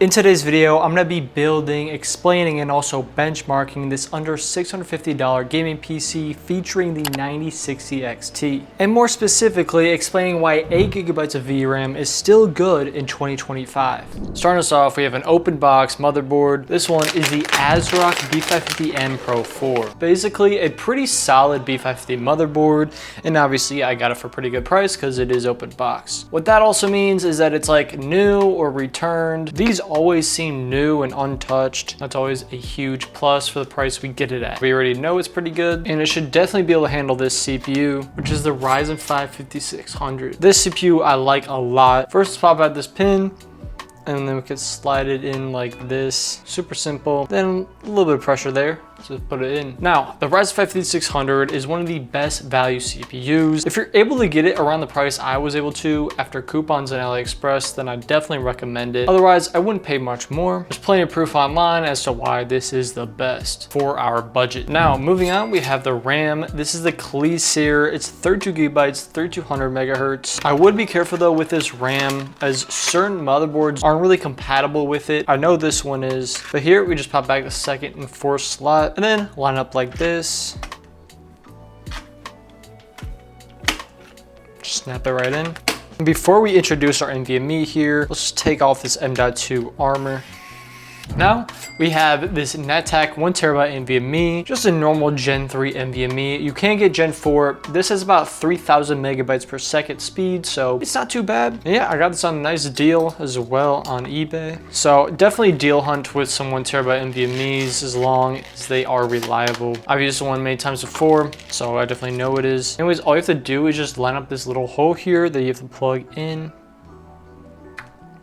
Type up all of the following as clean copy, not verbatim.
In today's video, I'm going to be building, explaining, and also benchmarking this under $650 gaming PC featuring the 9060 XT. And more specifically, explaining why 8GB of VRAM is still good in 2025. Starting us off, we have an open box motherboard. This one is the ASRock B550M Pro 4. Basically, a pretty solid B550 motherboard, and obviously I got it for a pretty good price because it is open box. What that also means is that it's like new or returned. These always seem new and untouched. That's always a huge plus for the price we get it at. We already know it's pretty good, and it should definitely be able to handle this CPU, which is the Ryzen 5 5600. This CPU I like a lot. First, let's pop out this pin, and then we could slide it in like this. Super simple. Then a little bit of pressure there. So put it in. Now, the Ryzen 5 5600 is one of the best value CPUs. If you're able to get it around the price I was able to after coupons on AliExpress, then I definitely recommend it. Otherwise, I wouldn't pay much more. There's plenty of proof online as to why this is the best for our budget. Now, moving on, we have the RAM. This is the Clear. It's 32GB, 3200 megahertz. I would be careful though with this RAM, as certain motherboards aren't really compatible with it. I know this one is, but here we just pop back the second and fourth slot, and then line up like this. Just snap it right in. And before we introduce our NVMe here, let's just take off this M.2 armor. Now we have this NetTech 1TB NVMe, just a normal Gen 3 NVMe. You can get Gen 4. This has about 3000 megabytes per second speed, so it's not too bad. And yeah, I got this on a nice deal as well on eBay. So definitely deal hunt with some 1TB NVMe's as long as they are reliable. I've used one many times before, so I definitely know it is. Anyways, all you have to do is just line up this little hole here that you have to plug in.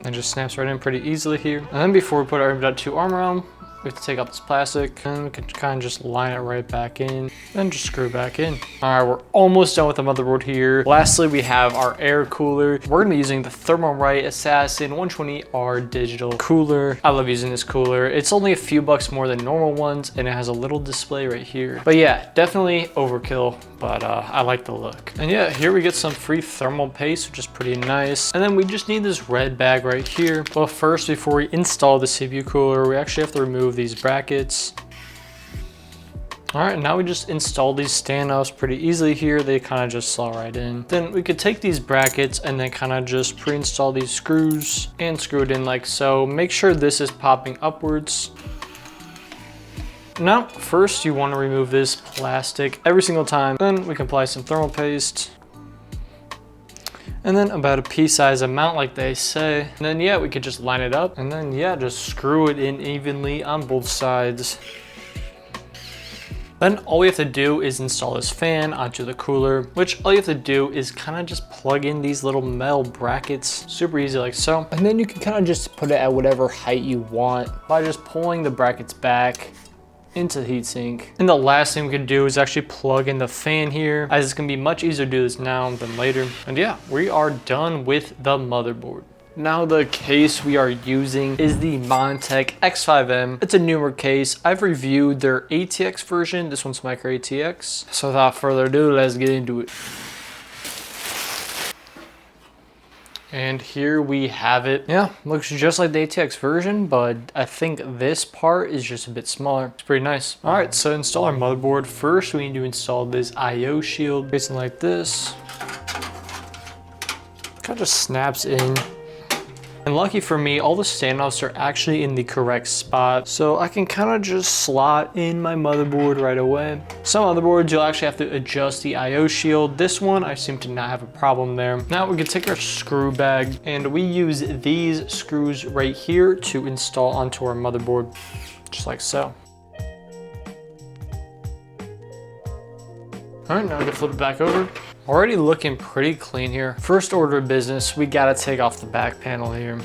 And just snaps right in pretty easily here. And then before we put our M.2 armor on, we have to take out this plastic, and we can kind of just line it right back in and just screw back in. All right, we're almost done with the motherboard here. Lastly, we have our air cooler. We're gonna be using the Thermalright Assassin 120R digital cooler. I love using this cooler. It's only a few bucks more than normal ones, and it has a little display right here. But yeah, definitely overkill, but I like the look. And yeah, here we get some free thermal paste, which is pretty nice. And then we just need this red bag right here. But first, before we install the CPU cooler, we actually have to remove these brackets. All right, now we just install these standoffs pretty easily here. They kind of just slot right in. Then we could take these brackets and then kind of just pre-install these screws and screw it in like so. Make sure this is popping upwards. Now, first you want to remove this plastic every single time. Then we can apply some thermal paste. And then about a pea-sized amount like they say. And then yeah, we could just line it up. And then yeah, just screw it in evenly on both sides. Then all we have to do is install this fan onto the cooler, which all you have to do is kind of just plug in these little metal brackets. Super easy like so. And then you can kind of just put it at whatever height you want by just pulling the brackets back into the heatsink. And the last thing we can do is actually plug in the fan here, as it's gonna be much easier to do this now than later. And yeah, we are done with the motherboard. Now the case we are using is the Montech X5M. It's a newer case. I've reviewed their ATX version. This one's Micro ATX. So without further ado, let's get into it. And here we have it. Yeah, looks just like the ATX version, but I think this part is just a bit smaller. It's pretty nice. All right, so install our motherboard. First, we need to install this IO shield. Facing like this. Kind of just snaps in. And lucky for me, all the standoffs are actually in the correct spot. So I can kind of just slot in my motherboard right away. Some motherboards, you'll actually have to adjust the IO shield. This one, I seem to not have a problem there. Now we can take our screw bag, and we use these screws right here to install onto our motherboard, just like so. All right, now we can flip it back over. Already looking pretty clean here. First order of business, we gotta take off the back panel here.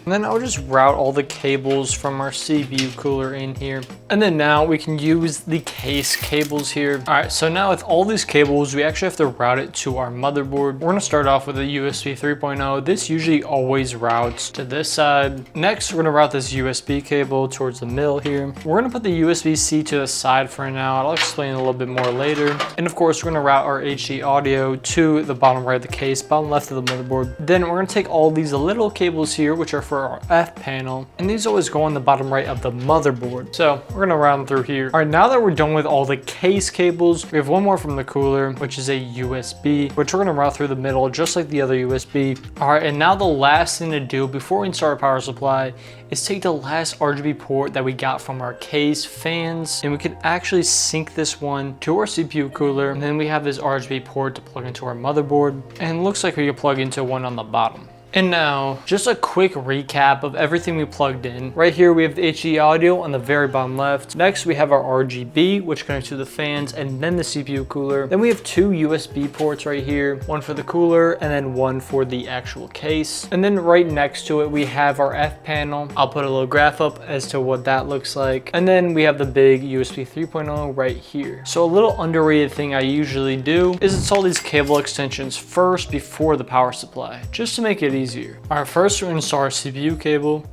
And then I'll just route all the cables from our CPU cooler in here. And then now we can use the case cables here. All right, so now with all these cables, we actually have to route it to our motherboard. We're gonna start off with a USB 3.0. This usually always routes to this side. Next, we're gonna route this USB cable towards the middle here. We're gonna put the USB-C to the side for now. I'll explain a little bit more later. And of course, we're gonna route our HD audio to the bottom right of the case, bottom left of the motherboard. Then we're gonna take all these little cables here, which are for our F panel, and these always go on the bottom right of the motherboard. So we're gonna round through here. All right, now that we're done with all the case cables, we have one more from the cooler, which is a USB, which we're gonna route through the middle, just like the other USB. All right, and now the last thing to do before we install our power supply is take the last RGB port that we got from our case fans, and we can actually sync this one to our CPU cooler, and then we have this RGB port to plug into our motherboard, and it looks like we can plug into one on the bottom. And now, just a quick recap of everything we plugged in. Right here, we have the HD audio on the very bottom left. Next, we have our RGB, which connects to the fans and then the CPU cooler. Then we have two USB ports right here, one for the cooler and then one for the actual case. And then right next to it, we have our F panel. I'll put a little graph up as to what that looks like. And then we have the big USB 3.0 right here. So a little underrated thing I usually do is install these cable extensions first before the power supply, just to make it easier. All right, first we're gonna install our CPU cable.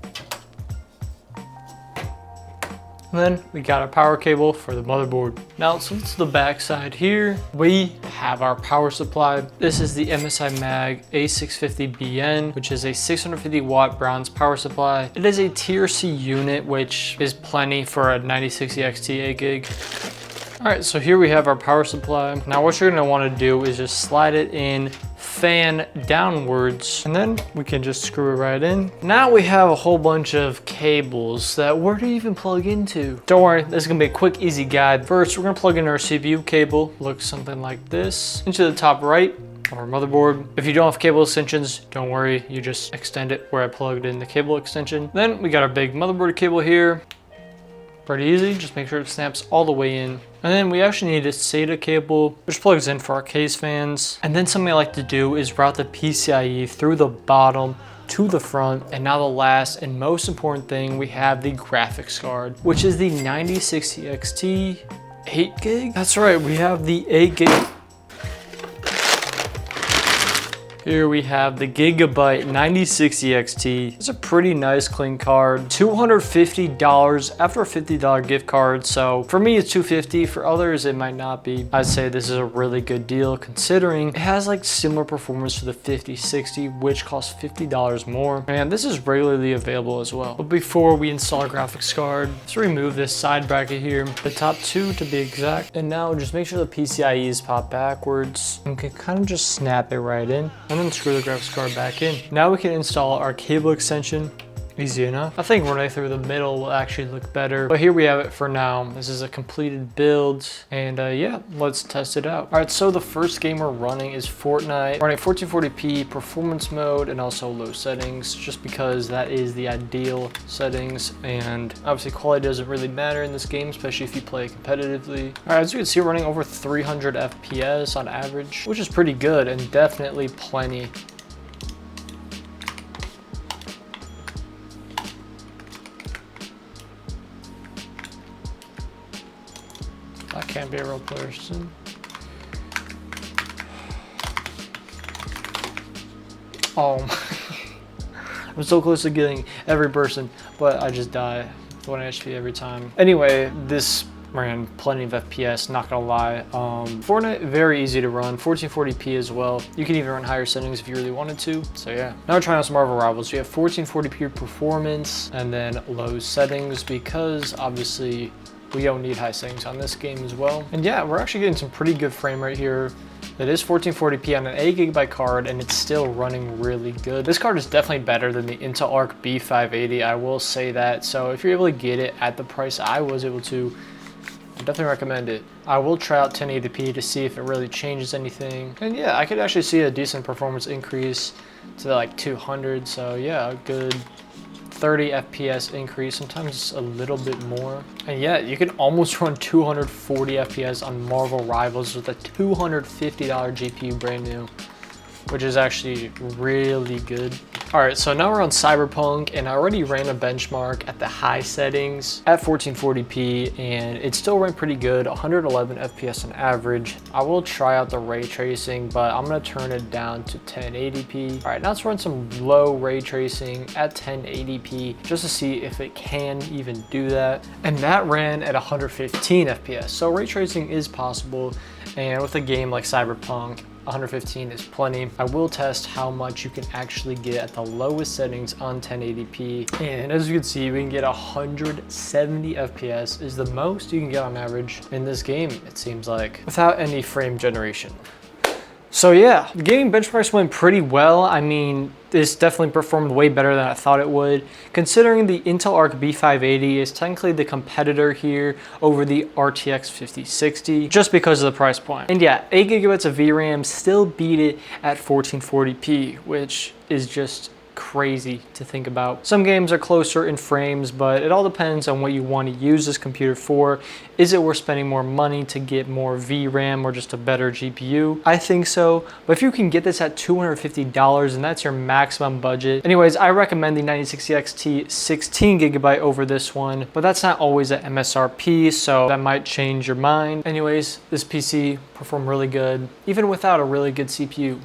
And then we got our power cable for the motherboard. Now, since the back side here, we have our power supply. This is the MSI Mag A650BN, which is a 650 watt bronze power supply. It is a tier C unit, which is plenty for a 9060 XT 8 gig. All right, so here we have our power supply. Now what you're gonna wanna do is just slide it in fan downwards, and then we can just screw it right in. Now we have a whole bunch of cables that where do you even plug into? Don't worry, this is gonna be a quick, easy guide. First, we're gonna plug in our CPU cable. Looks something like this. Into the top right of our motherboard. If you don't have cable extensions, don't worry, you just extend it where I plugged in the cable extension. Then we got our big motherboard cable here. Pretty easy, just make sure it snaps all the way in. And then we actually need a SATA cable, which plugs in for our case fans. And then something I like to do is route the PCIe through the bottom to the front. And now the last and most important thing, we have the graphics card, which is the 9060 XT 8 gig. That's right, we have the 8 gig. Here we have the Gigabyte 9060 XT. It's a pretty nice clean card. $250 after a $50 gift card. So for me, it's $250. For others, it might not be. I'd say this is a really good deal considering it has like similar performance to the 5060, which costs $50 more. And this is regularly available as well. But before we install our graphics card, let's remove this side bracket here, the top two to be exact. And now just make sure the PCIe is popped backwards and can kind of just snap it right in. And then screw the graphics card back in. Now we can install our cable extension. Easy enough. I think running through the middle will actually look better, but here we have it for now. This is a completed build, and yeah, let's test it out. All right, so the first game we're running is Fortnite. Running 1440p performance mode and also low settings, just because that is the ideal settings, and obviously quality doesn't really matter in this game, especially if you play competitively. All right, as you can see, we're running over 300 FPS on average, which is pretty good and definitely plenty. I can't be a real person. Oh, I'm so close to getting every person, but I just die 1 HP every time. Anyway, this ran plenty of FPS, not gonna lie. Fortnite, very easy to run, 1440p as well. You can even run higher settings if you really wanted to. So yeah, now we're trying out some Marvel Rivals. We have 1440p performance and then low settings because obviously we don't need high settings on this game as well. And yeah, we're actually getting some pretty good frame rate here. It is 1440p on an 8 GB card and it's still running really good. This card is definitely better than the Intel Arc B580, I will say that. So if you're able to get it at the price I was able to, I definitely recommend it. I will try out 1080p to see if it really changes anything. And yeah, I could actually see a decent performance increase to like 200. So yeah, a good 30 FPS increase, sometimes a little bit more. And yeah, you can almost run 240 FPS on Marvel Rivals with a $250 GPU brand new, which is actually really good. All right, so now we're on Cyberpunk, and I already ran a benchmark at the high settings at 1440p, and it still ran pretty good, 111 FPS on average. I will try out the ray tracing, but I'm gonna turn it down to 1080p. All right, now let's run some low ray tracing at 1080p just to see if it can even do that. And that ran at 115 FPS, so ray tracing is possible. And with a game like Cyberpunk, 115 is plenty. I will test how much you can actually get at the lowest settings on 1080p. And as you can see, we can get 170 FPS is the most you can get on average in this game, it seems like, without any frame generation. So yeah, the gaming benchmarks went pretty well. I mean, this definitely performed way better than I thought it would, considering the Intel Arc B580 is technically the competitor here over the RTX 5060, just because of the price point. And yeah, 8 gigabytes of VRAM still beat it at 1440p, which is just crazy to think about. Some games are closer in frames, but it all depends on what you want to use this computer for. Is it worth spending more money to get more VRAM or just a better GPU? I think so, but if you can get this at $250 and that's your maximum budget. Anyways, I recommend the 9060 XT 16 gigabyte over this one, but that's not always at MSRP, so that might change your mind. Anyways, this PC performed really good, even without a really good CPU.